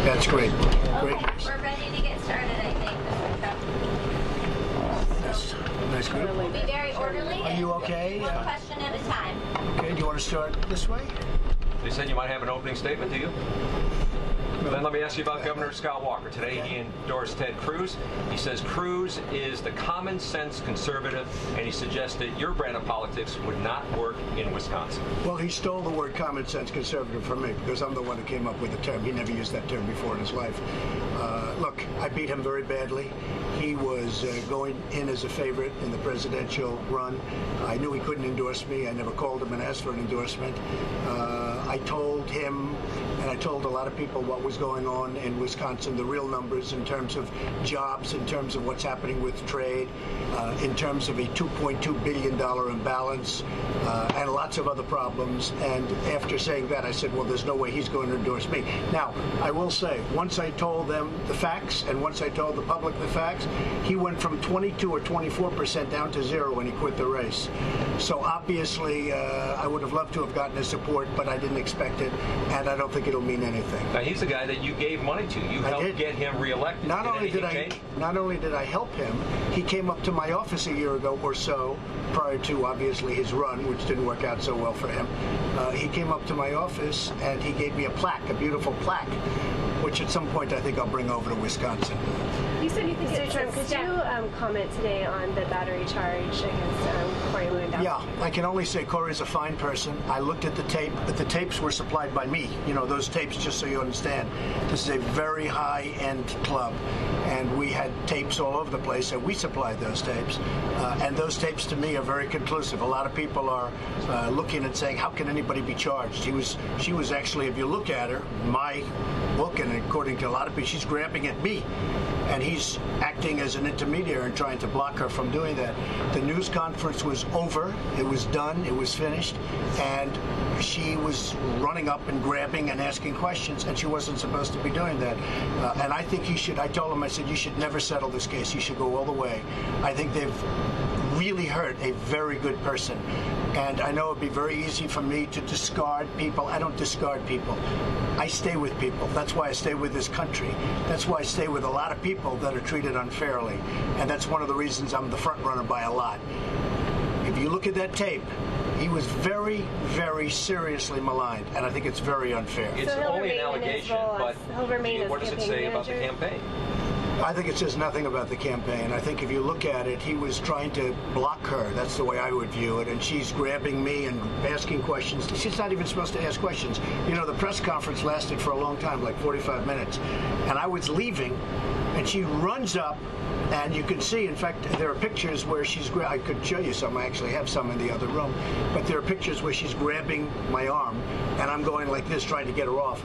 That's great. Great. Okay, we're ready to get started, I think, Mr. Trump. That's nice group. We'll be very orderly. Are you okay? One question at a time. Okay, do you want to start this way? They said you might have an opening statement, do you? Then let me ask you about Governor Scott Walker. Today he endorsed Ted Cruz. He says Cruz is the common sense conservative, and he suggested your brand of politics would not work in Wisconsin. Well, he stole the word common sense conservative from me because I'm the one who came up with the term. He never used that term before in his life. Look, I beat him very badly. He was going in as a favorite in the presidential run. I knew he couldn't endorse me. I never called him and asked for an endorsement. I told him and I told a lot of people what was going on in Wisconsin, the real numbers in terms of jobs, in terms of what's happening with trade, in terms of a $2.2 billion imbalance, and lots of other problems. And after saying that, I said, well, there's no way he's going to endorse me. Now, I will say, once I told them the facts and once I told the public the facts, he went from 22 or 24% down to 0 when he quit the race. So obviously, I would have loved to have gotten his support, but I didn't expect it, and I don't think it'll mean anything. Now, he's the guy that you gave money to. You helped get him reelected. Not only did I help him, he came up to my office a year ago or so, prior to obviously his run, which didn't work out so well for him. He came up to my office and he gave me a plaque, a beautiful plaque, which at some point I think I'll bring over to Wisconsin. You said you think Mr. Trump, could you comment today on the battery charge against Corey Lewandowski? Yeah, I can only say Corey's a fine person. I looked at the tape, but the tapes were supplied by me. You know, those tapes, just so you understand. This is a very high-end club, and we had tapes all over the place, and we supplied those tapes. And those tapes, to me, are very conclusive. A lot of people are looking and saying, how can anybody be charged? She was actually, if you look at her, my book, and according to a lot of people, she's grabbing at me. And he's acting as an intermediary and trying to block her from doing that. The news conference was over. It was done. It was finished. And she was running up and grabbing and asking questions, and she wasn't supposed to be doing that. And I think he should, I told him, I said, you should never settle this case. You should go all the way. I think they've really hurt a very good person. And I know it'd be very easy for me to discard people. I don't discard people. I stay with people. That's why I stay with this country. That's why I stay with a lot of people that are treated unfairly. And that's one of the reasons I'm the front runner by a lot. If you look at that tape, he was very, very seriously maligned, and I think it's very unfair. It's only an allegation, but what does it say about the campaign? I think it says nothing about the campaign. I think if you look at it, he was trying to block her. That's the way I would view it. And she's grabbing me and asking questions. She's not even supposed to ask questions. You know, the press conference lasted for a long time, like 45 minutes. And I was leaving, and she runs up, and you can see, in fact, there are pictures where she's, I could show you some, I actually have some in the other room, but there are pictures where she's grabbing my arm, and I'm going like this, trying to get her off.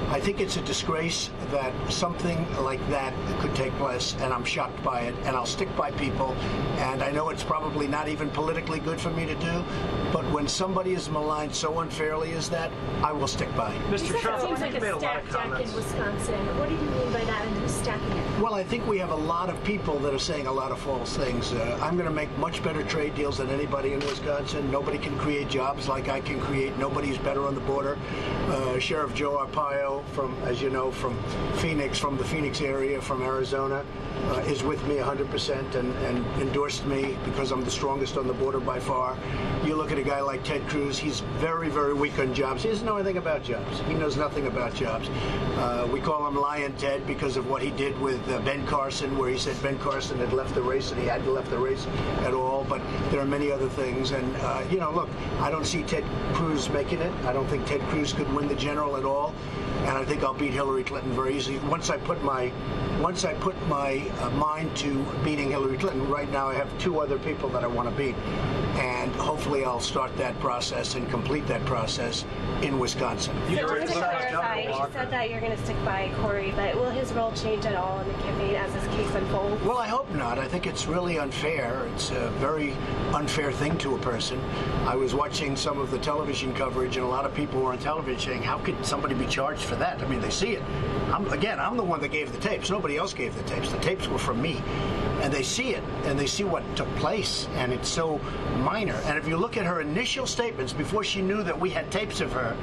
I think it's a disgrace that something like that could take place, and I'm shocked by it, and I'll stick by people, and I know it's probably not even politically good for me to do, but when somebody is maligned so unfairly as that, I will stick by. Mr. Trump, it seems like a stacked deck in Wisconsin. What do you mean by that, and who's stacking it? Well, I think we have a lot of people that are saying a lot of false things. I'm going to make much better trade deals than anybody in Wisconsin. Nobody can create jobs like I can create. Nobody's better on the border. Sheriff Joe Arpaio, from, as you know, from Phoenix, from the Phoenix area, from Arizona, is with me 100% and endorsed me because I'm the strongest on the border by far. You look at a guy like Ted Cruz, he's very, very weak on jobs. He doesn't know anything about jobs. He knows nothing about jobs. We call him Lion Ted because of what he did with Ben Carson, where he said Ben Carson had left the race and he hadn't left the race at all, but there are many other things. And, you know, look, I don't see Ted Cruz making it. I don't think Ted Cruz could win the general at all. And I think I'll beat Hillary Clinton very easily. Once I put my mind to beating Hillary Clinton, right now I have two other people that I want to beat. And hopefully I'll start that process and complete that process in Wisconsin. So just to clarify, you said that you're going to stick by Corey, but will his role change at all in the campaign as this case unfolds? Well, I hope not. I think it's really unfair. It's a very unfair thing to a person. I was watching some of the television coverage, and a lot of people were on television saying, how could somebody be charged for that? I mean, they see it. I'm the one that gave the tapes. Nobody else gave the tapes. The tapes were from me. And they see it, and they see what took place, and it's so minor. And if you look at her initial statements before she knew that we had tapes of her,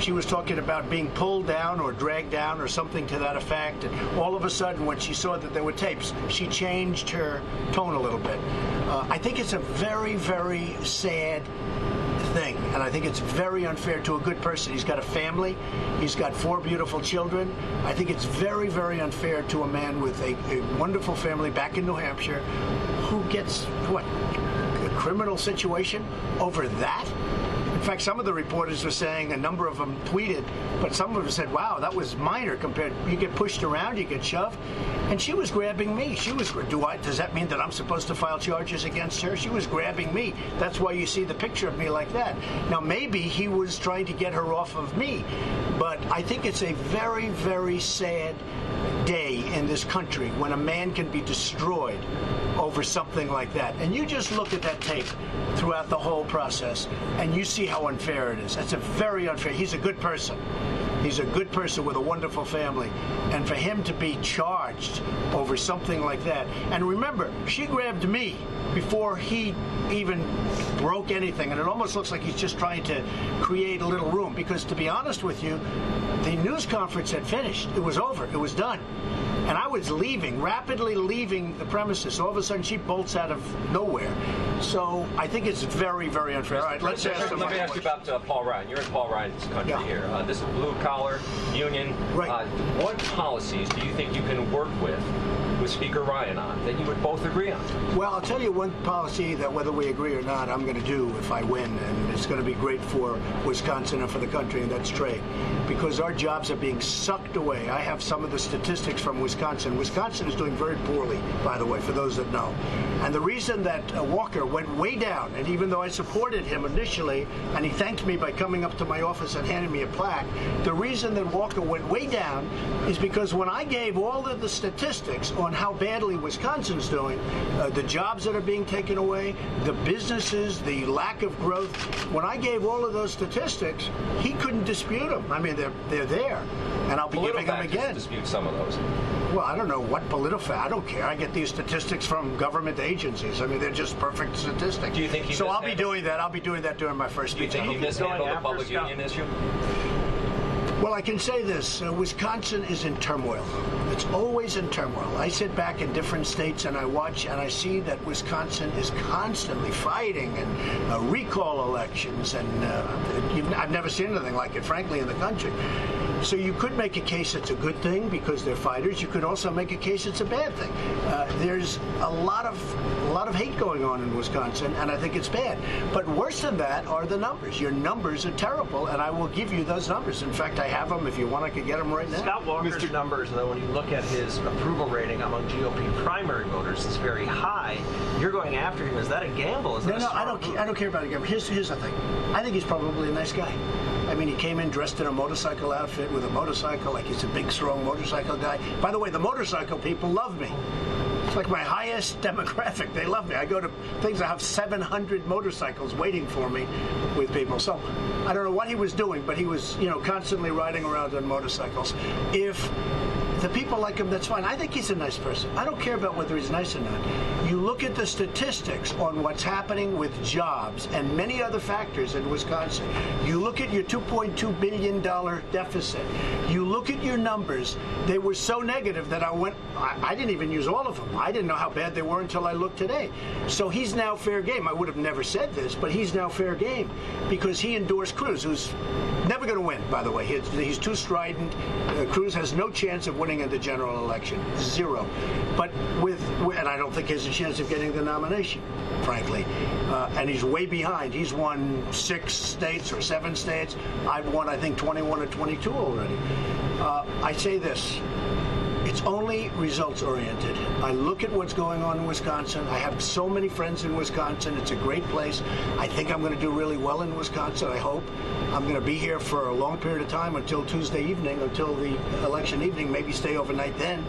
She was talking about being pulled down or dragged down or something to that effect. And all of a sudden, when she saw that there were tapes, she changed her tone a little bit. I think it's a very, very sad thing, and I think it's very unfair to a good person. He's got a family. He's got 4 beautiful children. I think it's very, very unfair to a man with a wonderful family back in New Hampshire who gets, what, a criminal situation over that? In fact, some of the reporters were saying, a number of them tweeted, but some of them said, wow, that was minor compared. You get pushed around, you get shoved. And she was grabbing me. She was, does that mean that I'm supposed to file charges against her? She was grabbing me. That's why you see the picture of me like that. Now, maybe he was trying to get her off of me, but I think it's a very, very sad day in this country when a man can be destroyed over something like that. And you just look at that tape throughout the whole process, and you see how unfair it is. That's a very unfair. He's a good person. He's a good person with a wonderful family. And for him to be charged over something like that. And remember, she grabbed me before he even broke anything. And it almost looks like he's just trying to create a little room. Because to be honest with you, the news conference had finished. It was over. It was done. And I was leaving, rapidly leaving the premises. So all of a sudden, she bolts out of nowhere. So I think it's very, very unfair. All right, let's ask Let me ask you about Paul Ryan. You're in Paul Ryan's country here. This is blue-collar union. Right. What policies do you think you can work with Speaker Ryan on that you would both agree on? Well, I'll tell you one policy that whether we agree or not, I'm going to do if I win, and it's going to be great for Wisconsin and for the country, and that's trade. Because our jobs are being sucked away. I have some of the statistics from Wisconsin. Wisconsin is doing very poorly, by the way, for those that know. And the reason that Walker went way down, and even though I supported him initially, and he thanked me by coming up to my office and handing me a plaque, the reason that Walker went way down is because when I gave all of the statistics on how badly Wisconsin's doing, the jobs that are being taken away, the businesses, the lack of growth, when I gave all of those statistics, he couldn't dispute them. I mean, they're there, and I'll be giving them again. Dispute some of those. Well, I don't know what political. I don't care. I get these statistics from government agencies. I mean, they're just perfect statistics. Do you think he? So I'll be doing that. I'll be doing that during my first speech. Do you think he mishandled the public union issue? Well, I can say this. Wisconsin is in turmoil. It's always in turmoil. I sit back in different states and I watch and I see that Wisconsin is constantly fighting and recall elections. And I've never seen anything like it, frankly, in the country. So you could make a case it's a good thing because they're fighters. You could also make a case it's a bad thing. There's a lot of hate going on in Wisconsin, and I think it's bad. But worse than that are the numbers. Your numbers are terrible, and I will give you those numbers. In fact, I have them. If you want, I could get them right now. Scott Walker's numbers, though, when you look at his approval rating among GOP primary voters, is very high. You're going after him. Is that a gamble? Is that No, I don't care about a gamble. Here's the thing. I think he's probably a nice guy. I mean, he came in dressed in a motorcycle outfit with a motorcycle, like he's a big, strong motorcycle guy. By the way, the motorcycle people love me. It's like my highest demographic. They love me. I go to things, I have 700 motorcycles waiting for me with people. So I don't know what he was doing, but he was, constantly riding around on motorcycles. If the people like him, that's fine. I think he's a nice person. I don't care about whether he's nice or not. You look at the statistics on what's happening with jobs and many other factors in Wisconsin. You look at your $2.2 billion deficit. You look at your numbers. They were so negative that I didn't even use all of them. I didn't know how bad they were until I looked today. So he's now fair game. I would have never said this, but he's now fair game because he endorsed Cruz, who's never going to win, by the way. He's too strident. Cruz has no chance of winning in the general election. Zero. But and I don't think he has a chance of getting the nomination, frankly. And he's way behind. He's won 6 states or 7 states. I've won, I think, 21 or 22 already. I say this. It's only results-oriented. I look at what's going on in Wisconsin. I have so many friends in Wisconsin. It's a great place. I think I'm going to do really well in Wisconsin, I hope. I'm going to be here for a long period of time until Tuesday evening, until the election evening, maybe stay overnight then.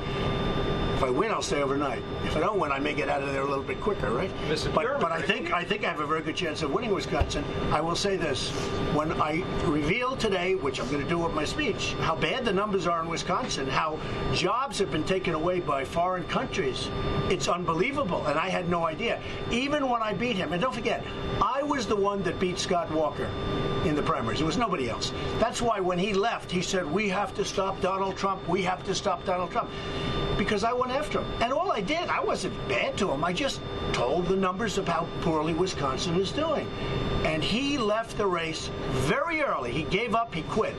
If I win, I'll stay overnight. If I don't win, I may get out of there a little bit quicker, right? But I think I have a very good chance of winning Wisconsin. I will say this. When I reveal today, which I'm going to do with my speech, how bad the numbers are in Wisconsin, how jobs have been taken away by foreign countries, it's unbelievable, and I had no idea. Even when I beat him, and don't forget, I was the one that beat Scott Walker in the primaries. It was nobody else. That's why when he left, he said, we have to stop Donald Trump. We have to stop Donald Trump. Because I went after him. And all I did, I wasn't bad to him. I just told the numbers of how poorly Wisconsin is doing. And he left the race very early. He gave up, he quit.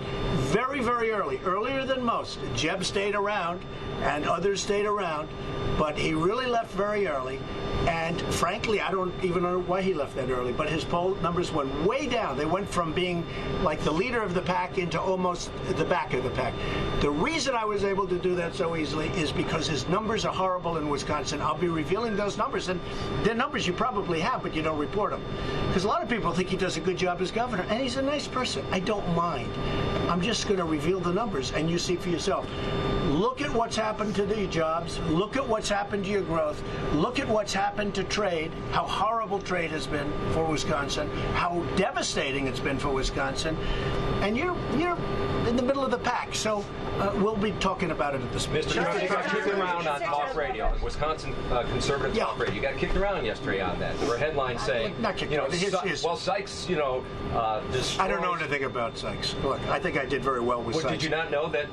Very, very early. Earlier than most. Jeb stayed around and others stayed around. But he really left very early. And frankly, I don't even know why he left that early, but his poll numbers went way down. They went from being like the leader of the pack into almost the back of the pack. The reason I was able to do that so easily is because his numbers are horrible in Wisconsin. I'll be revealing those numbers, and they're numbers you probably have, but you don't report them. Because a lot of people think he does a good job as governor, and he's a nice person. I don't mind. I'm just going to reveal the numbers, and you see for yourself. Look at what's happened to the jobs. Look at what's happened to your growth. Look at what's happened to trade, how horrible trade has been for Wisconsin, how devastating it's been for Wisconsin, and you're in the middle of the pack. So we'll be talking about it at this point. Mr. Trump, you got kicked around on talk radio, on Wisconsin conservative talk radio. You got kicked around yesterday on that. There were headlines saying, well, Sykes, destroys. I don't know anything about Sykes. Look, I think I did very well with Sykes. Did you not know that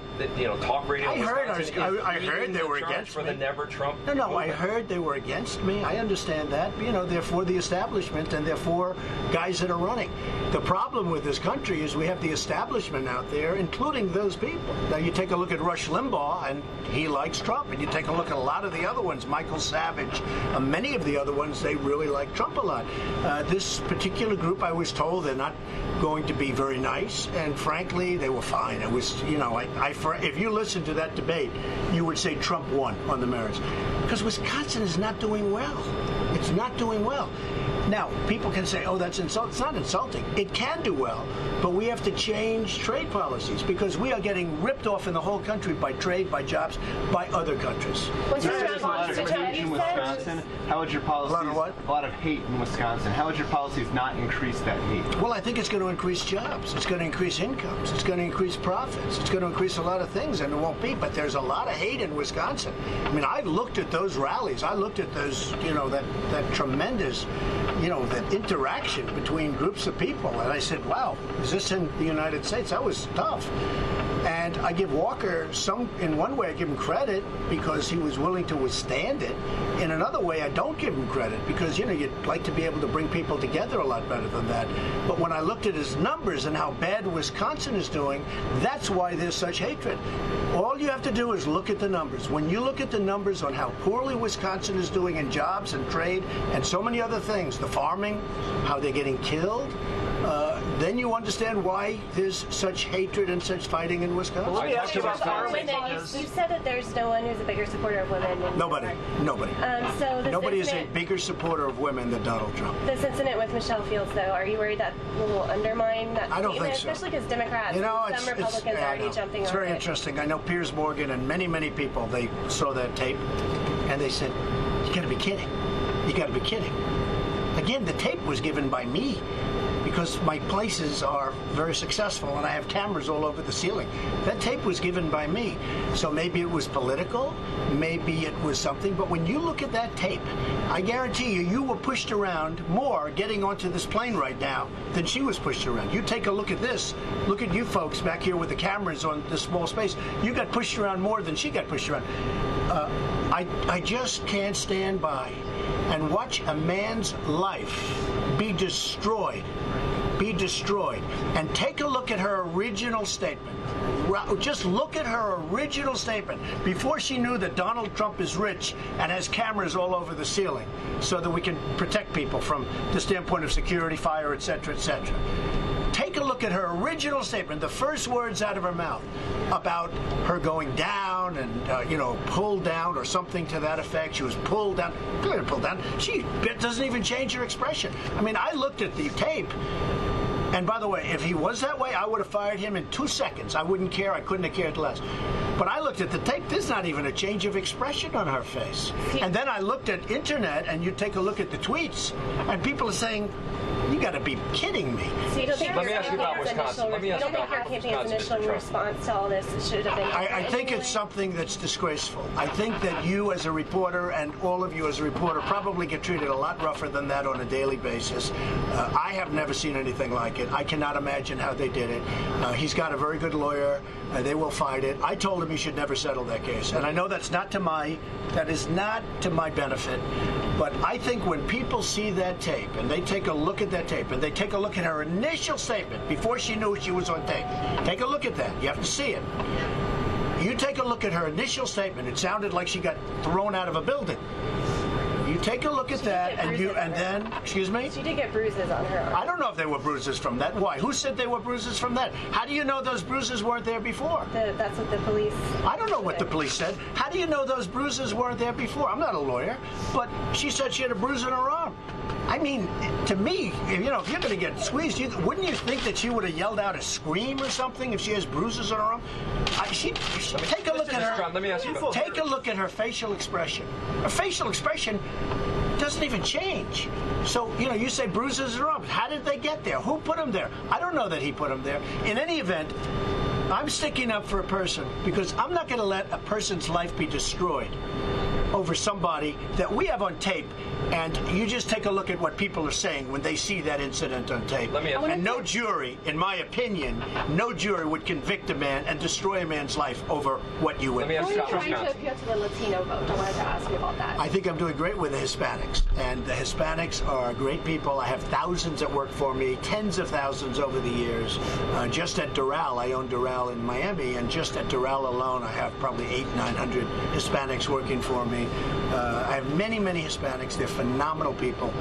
talk radio? I heard they were against for me. the Never Trump. No, I heard they were against me. I understand that. They're for the establishment and they're for guys that are running. The problem with this country is we have the establishment out there, including those people. Now you take a look at Rush Limbaugh, and he likes Trump. And you take a look at a lot of the other ones, Michael Savage, many of the other ones, they really like Trump a lot. This particular group, I was told they're not going to be very nice, and frankly, they were fine. It was, if you listen to that debate, you would say Trump won on the merits. Because Wisconsin is not doing well. It's not doing well. Now, people can say, oh, that's insulting. It's not insulting. It can do well, but we have to change trade policies because we are getting ripped off in the whole country by trade, by jobs, by other countries. What's your response to hate in Wisconsin? How would your policies... A lot of what? A lot of hate in Wisconsin. How would your policies not increase that hate? Well, I think it's going to increase jobs. It's going to increase incomes. It's going to increase profits. It's going to increase a lot of things, and it won't be. But there's a lot of hate in Wisconsin. I mean, I looked at those rallies. I looked at those, that tremendous, that interaction between groups of people. And I said, wow, is this in the United States? That was tough. And I give Walker in one way I give him credit because he was willing to withstand it. In another way, I don't give him credit because, you'd like to be able to bring people together a lot better than that. But when I looked at his numbers and how bad Wisconsin is doing, that's why there's such hatred. All you have to do is look at the numbers. When you look at the numbers on how poorly Wisconsin is doing in jobs and trade and so many other things, the farming, how they're getting killed, then you understand why there's such hatred and such fighting in Wisconsin. Well, let me ask you about women. You said that there's no one who's a bigger supporter of women. Nobody. Nobody is a bigger supporter of women than Donald Trump. This incident with Michelle Fields, though, are you worried that will undermine that I don't statement? think so. Especially because Democrats, some Republicans are already jumping on it. It's very interesting. I know Piers Morgan and many, many people, they saw that tape, and they said, you got to be kidding. You got to be kidding. Again, the tape was given by me because my places are very successful and I have cameras all over the ceiling. That tape was given by me. So maybe it was political, maybe it was something, but when you look at that tape, I guarantee you were pushed around more getting onto this plane right now than she was pushed around. You take a look at this, look at you folks back here with the cameras on this small space. You got pushed around more than she got pushed around. I just can't stand by and watch a man's life be destroyed. And take a look at her original statement. Just look at her original statement before she knew that Donald Trump is rich and has cameras all over the ceiling so that we can protect people from the standpoint of security, fire, etc., etc. Take a look at her original statement, the first words out of her mouth about her going down and, pulled down or something to that effect. She was pulled down. Clearly pulled down. She doesn't even change her expression. I mean, I looked at the tape. And by the way, if he was that way, I would have fired him in 2 seconds. I wouldn't care. I couldn't have cared less. But I looked at the tape. There's not even a change of expression on her face. And then I looked at internet, and you take a look at the tweets, and people are saying, You got to be kidding me. So you don't think Let me ask you about Wisconsin. Let me ask you about your campaign's Wisconsin, initial Mr. Trump. response to all this should have been? I think it's something that's disgraceful. I think that you as a reporter and all of you as a reporter probably get treated a lot rougher than that on a daily basis. I have never seen anything like it. I cannot imagine how they did it. He's got a very good lawyer. They will fight it. I told him he should never settle that case. And I know that is not to my benefit. But I think when people see that tape and they take a look at that tape and they take a look at her initial statement before she knew she was on tape, take a look at that. You have to see it. You take a look at her initial statement. It sounded like she got thrown out of a building. You take a look at that, and then, excuse me? She did get bruises on her arm. I don't know if there were bruises from that. Why? Who said there were bruises from that? How do you know those bruises weren't there before? That's what the police. I don't know what the police said. How do you know those bruises weren't there before? I'm not a lawyer, but she said she had a bruise on her arm. I mean, to me, if you're going to get squeezed, wouldn't you think that she would have yelled out a scream or something if she has bruises on her arm? Take a look at her. Let me ask you about. Take a look at her facial expression. Her facial expression doesn't even change. So, you say bruises are up. How did they get there? Who put them there? I don't know that he put them there. In any event, I'm sticking up for a person because I'm not going to let a person's life be destroyed over somebody that we have on tape, and you just take a look at what people are saying when they see that incident on tape. And no jury, in my opinion, no jury would convict a man and destroy a man's life over what you would. Let me ask you about trying to appeal to the Latino vote. I wanted to ask you about that. I think I'm doing great with the Hispanics, and the Hispanics are great people. I have thousands that work for me, tens of thousands over the years. Just at Doral, I own Doral in Miami, and just at Doral alone, I have probably 800-900 Hispanics working for me. I have many, many Hispanics. They're phenomenal people.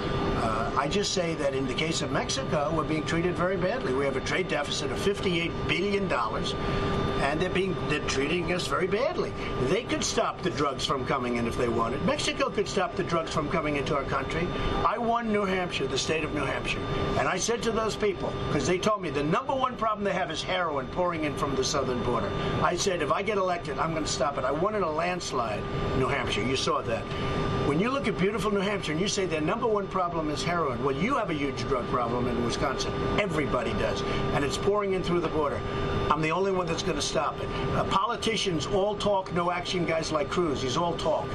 I just say that in the case of Mexico, we're being treated very badly. We have a trade deficit of $58 billion, and they're treating us very badly. They could stop the drugs from coming in if they wanted. Mexico could stop the drugs from coming into our country. I won New Hampshire, the state of New Hampshire, and I said to those people, because they told me the number one problem they have is heroin pouring in from the southern border. I said, if I get elected, I'm going to stop it. I won in a landslide, New Hampshire. You saw that. When you look at beautiful New Hampshire and you say their number one problem is heroin, well, you have a huge drug problem in Wisconsin. Everybody does. And it's pouring in through the border. I'm the only one that's going to stop it. Politicians, all talk, no action guys like Cruz. He's all talk.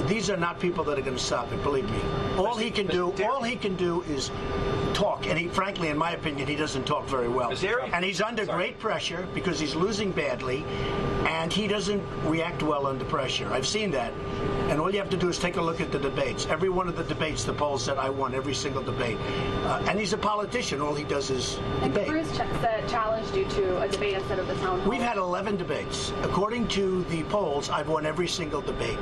These are not people that are going to stop it, believe me. All he can do is talk. And frankly, in my opinion, he doesn't talk very well. And he's under great pressure because he's losing badly, and he doesn't react well under pressure. I've seen that. And all you have to do is take a look at the debates. Every one of the debates, the polls said I won every single debate. And he's a politician. All he does is debate. Cruz challenged you to a debate instead of the town hall. We've had 11 debates. According to the polls, I've won every single debate.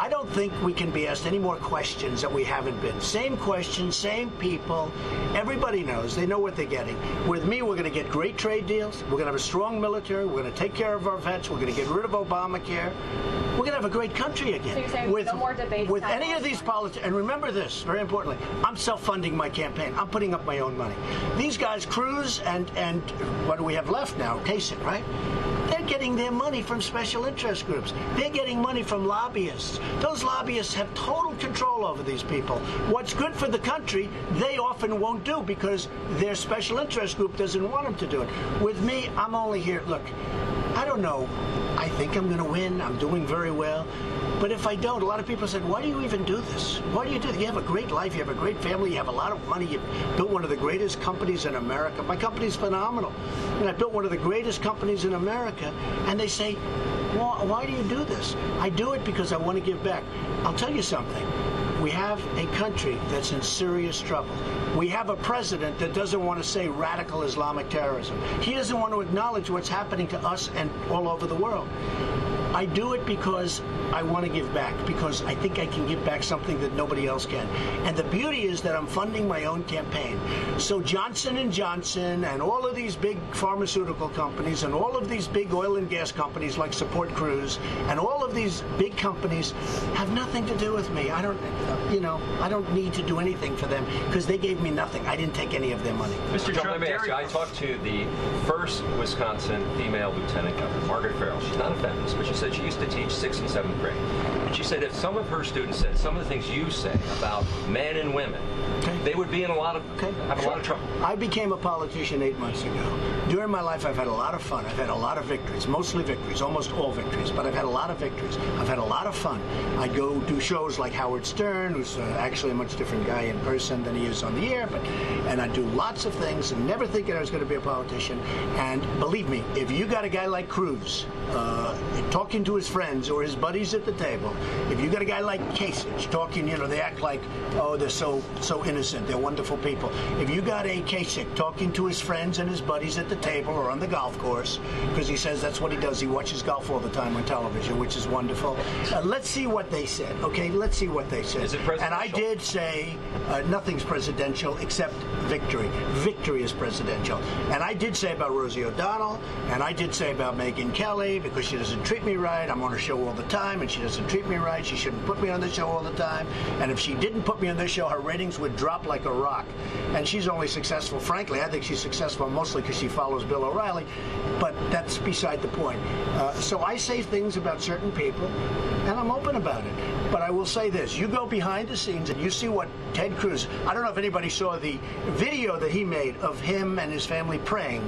I don't think we can be asked any more questions that we haven't been. Same questions, same people. Everybody knows. They know what they're getting. With me, we're going to get great trade deals. We're going to have a strong military. We're going to take care of our vets. We're going to get rid of Obamacare. We're going to have a great country again. So you're saying no more debates? With any of these politicians, and remember this, very importantly, I'm self-funding my campaign. I'm putting up my own money. These guys, Cruz and what do we have left now? Kasich, right? They're getting their money from special interest groups. They're getting money from lobbyists. Those lobbyists have total control over these people. What's good for the country, they often won't do because their special interest group doesn't want them to do it. With me, I'm only here. Look, I don't know. I think I'm going to win. I'm doing very well. But if I don't, a lot of people said, why do you even do this? Why do you do this? You have a great life. You have a great family. You have a lot of money. You've built one of the greatest companies in America. My company's phenomenal. And I built one of the greatest companies in America. And they say, well, why do you do this? I do it because I want to give back. I'll tell you something. We have a country that's in serious trouble. We have a president that doesn't want to say radical Islamic terrorism. He doesn't want to acknowledge what's happening to us and all over the world. I do it because I want to give back, because I think I can give back something that nobody else can. And the beauty is that I'm funding my own campaign. So Johnson & Johnson and all of these big pharmaceutical companies and all of these big oil and gas companies like Support Cruz and all of these big companies have nothing to do with me. I don't need to do anything for them because they gave me nothing. I didn't take any of their money. Mr. Trump, let me ask you, I talked to the first Wisconsin female lieutenant governor, Margaret Farrell. She's not a feminist, but she's said she used to teach 6th and 7th grade. And she said if some of her students said some of the things you say about men and women, they would be in a lot of trouble. I became a politician 8 months ago. During my life, I've had a lot of fun. I've had a lot of victories, mostly victories, almost all victories, but I've had a lot of victories. I've had a lot of fun. I go do shows like Howard Stern, who's actually a much different guy in person than he is on the air, and I do lots of things and never thinking I was going to be a politician. And believe me, if you got a guy like Cruz talking to his friends or his buddies at the table, if you got a guy like Kasich talking, they act like, oh, they're so innocent, they're wonderful people. If you got a Kasich talking to his friends and his buddies at the table or on the golf course, because he says that's what he does, he watches golf all the time on television, which is wonderful. Let's see what they said, okay? Let's see what they said. Is it presidential? And I did say nothing's presidential except victory. Victory is presidential. And I did say about Rosie O'Donnell, and I did say about Megyn Kelly, because she doesn't treat me right. I'm on her show all the time, and she doesn't treat me right. She shouldn't put me on the show all the time. And if she didn't put me on this show, her ratings would drop like a rock. And she's only successful, frankly, I think she's successful mostly because she follows Bill O'Reilly, but that's beside the point. So I say things about certain people, and I'm open about it. But I will say this, you go behind the scenes and you see what Ted Cruz, I don't know if anybody saw the video that he made of him and his family praying,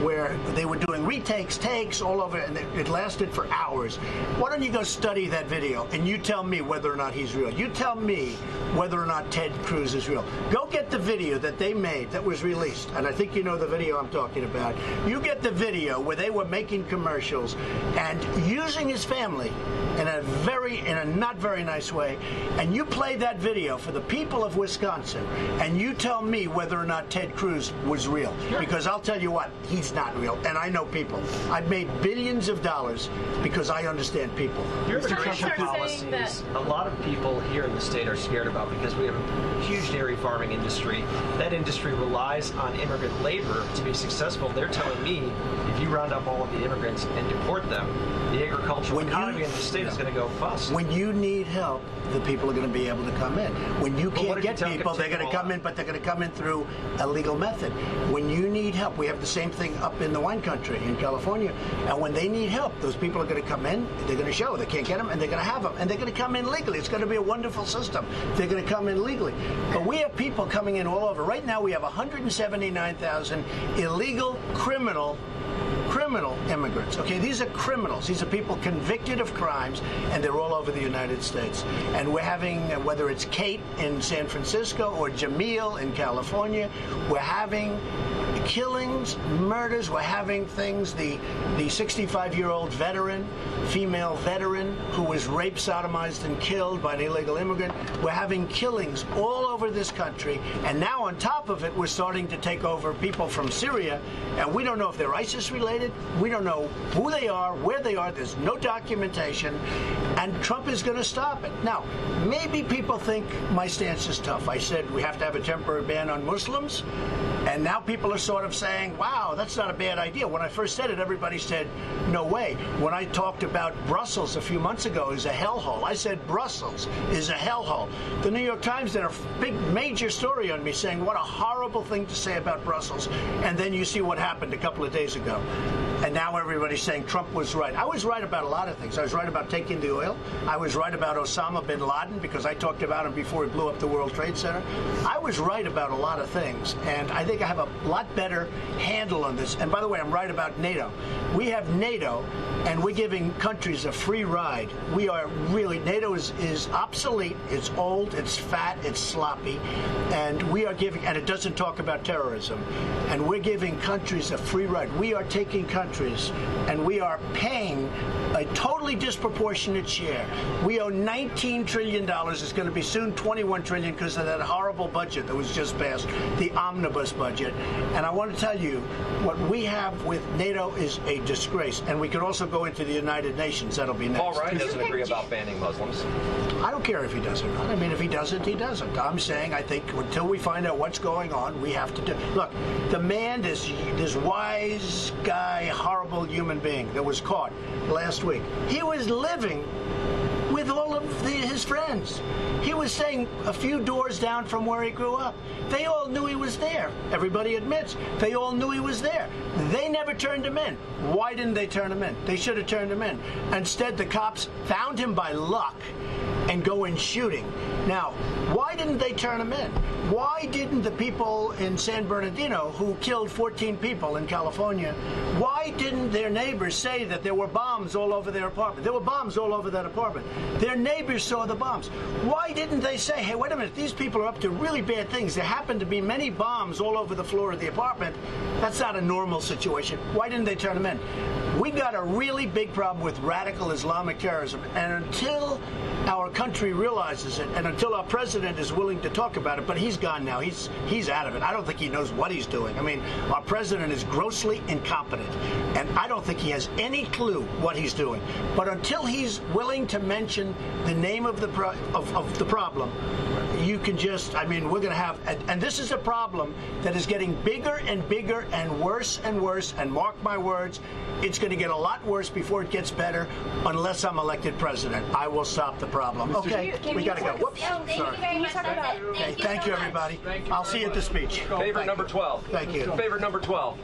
where they were doing retakes, takes all over, and it lasted for hours. Why don't you go study that video and you tell me whether or not he's real. You tell me whether or not Ted Cruz is real. Go get the video that they made that was released, and I think you know the video I'm talking about. You get the video where they were making commercials and using his family in a not very nice way, and you play that video for the people of Wisconsin, and you tell me whether or not Ted Cruz was real. Sure. Because I'll tell you what, he's not real, and I know people. I've made billions of dollars because I understand people. Your immigration policies, a lot of people here in the state are scared about because we have a huge dairy farming industry. That industry relies on immigrant labor to be successful. They're telling me if you round up all of the immigrants and deport them, the agricultural economy in the state is going to go bust. When you need help, the people are going to be able to come in. When you can't get people, they're going to come in, but they're going to come in through a legal method. When you need help, we have the same thing up in the wine country in California. And when they need help, those people are going to come in, they're going to show they can't get them, and they're going to have them, and they're going to come in legally. It's going to be a wonderful system. They're going to come in legally. But we have people coming in all over. Right now we have 179,000 illegal criminal immigrants. Okay, these are criminals. These are people convicted of crimes, and they're all over the United States. And we're having, whether it's Kate in San Francisco or Jamil in California, we're having killings, murders. We're having things. The 65-year-old veteran, female veteran, who was raped, sodomized, and killed by an illegal immigrant. We're having killings all over this country. And now on top of it, we're starting to take over people from Syria. And we don't know if they're ISIS related. We don't know who they are, where they are. There's no documentation. And Trump is going to stop it. Now, maybe people think my stance is tough. I said we have to have a temporary ban on Muslims. And now people are sort of saying, wow, that's not a bad idea. When I first said it, everybody said, no way. When I talked about Brussels a few months ago as a hellhole, I said Brussels is a hellhole. The New York Times did a big, major story on me saying what a horrible thing to say about Brussels. And then you see what happened a couple of days ago. And now everybody's saying Trump was right. I was right about a lot of things. I was right about taking the oil. I was right about Osama bin Laden because I talked about him before he blew up the World Trade Center. I was right about a lot of things. And I think I have a lot better handle on this. And by the way, I'm right about NATO. We have NATO, and we're giving countries a free ride. We are really, NATO is obsolete. It's old, it's fat, it's sloppy. And we are giving, and it doesn't talk about terrorism. And we're giving countries a free ride. We are taking countries, and we are paying a totally disproportionate share. We owe $19 trillion. It's going to be soon $21 trillion because of that horrible budget that was just passed, the omnibus budget. And I want to tell you, what we have with NATO is a disgrace. And we could also go into the United Nations. That'll be next. Paul Ryan doesn't agree about banning Muslims. I don't care if he does or not. I mean, if he doesn't, he doesn't. I'm saying I think until we find out what's going on, we have to do. Look, the man, this wise guy, horrible human being that was caught last week, he was living with all of his friends. He was staying a few doors down from where he grew up. They all knew he was there. Everybody admits they all knew he was there. They never turned him in. Why didn't they turn him in? They should have turned him in. Instead, the cops found him by luck and go in shooting. Now, why didn't they turn him in? Why didn't the people in San Bernardino who killed 14 people in California, why didn't their neighbors say that there were bombs all over their apartment? There were bombs all over that apartment. Their neighbors saw the bombs. Why didn't they say, hey, wait a minute, these people are up to really bad things. There happen to be many bombs all over the floor of the apartment. That's not a normal situation. Why didn't they turn them in? We've got a really big problem with radical Islamic terrorism, and until our country realizes it, and until our president is willing to talk about it, but he's gone now. He's out of it. I don't think he knows what he's doing. I mean, our president is grossly incompetent, and I don't think he has any clue what he's doing. But until he's willing to mention the name of the problem, you can just, I mean, we're going to have, and this is a problem that is getting bigger and bigger and worse, and mark my words, it's going to get a lot worse before it gets better unless I'm elected president. I will stop the problem. Okay, we got to go. Whoops. Thank you very much. That's it. Okay, Thank you thank so you, much. everybody. I'll see you at the speech. Favorite number 12. Thank you. Favorite number 12.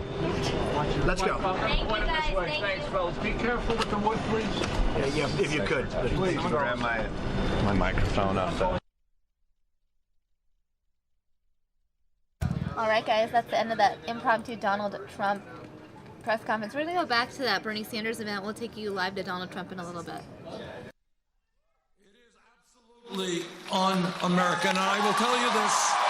Let's go. Thank you guys. Thank Thanks, you. fellas. Be careful with the wood, please. Yeah, if you could. Please, Grab my microphone up. All right, guys, that's the end of that impromptu Donald Trump press conference. We're going to go back to that Bernie Sanders event. We'll take you live to Donald Trump in a little bit. Absolutely un-American, and I will tell you this.